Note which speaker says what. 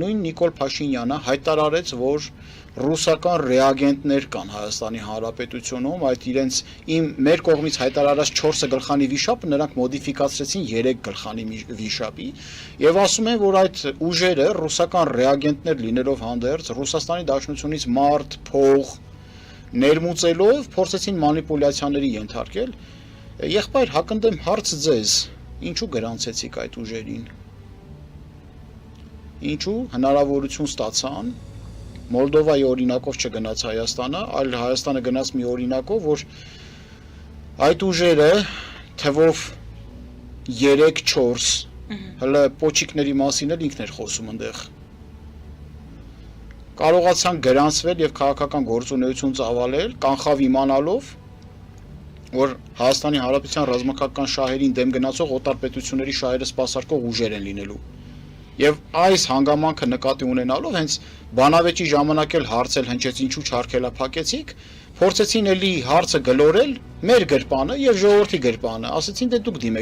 Speaker 1: նույն Նիկոլ Փաշինյանը հայտարարեց, որ ռուսական ռեագենտներ կան Հայաստանի Հանրապետությունում, այդ իրենց մեր կողմից հայտարարած 4 գլխանի վիշապը նրանք մոդիֆիկացրեցին 3 գլխանի վիշապի եւ ասում են, որ այդ ուժերը ռուսական ռեագենտներ լինելով հանդերձ Ռուսաստանի Դաշնությունից մարդ, փող ներմուծելով փորձեցին մանիպուլյացիաների ենթարկել։ Եղբայր, հակընդեմ հարց ձեզ, ինչու գրանցեցիք այդ ուժերին։ Ինչու հնարավորություն ստացան Մոլդովայի օրինակով չգնաց Հայաստանը, այլ Հայաստանը գնաց մի օրինակով, որ այդ ուժերը թվով 3-4 հələ պոչիկների մասին էլ ինքն էր խոսում այնտեղ։ Կարողացան գրանցվել եւ քաղաքական գործունեություն ծավալել, կանխավ իմանալով, որ Հայաստանի Հանրապետության ռազմական շահերին դեմ գնացող օտար պետությունների շահերը սպասարկող ուժեր են լինելու։ Եվ այս հանգամանքը նկատի ունենալով հենց բանավեճի ժամանակ էլ հարցել հնչեց ինչու չարքելափակեցիք, փորձեցին էլի հարցը գլորել մեր գրպանը եւ ժողովրդի գրպանը, ասեցին դե դուք դիմեք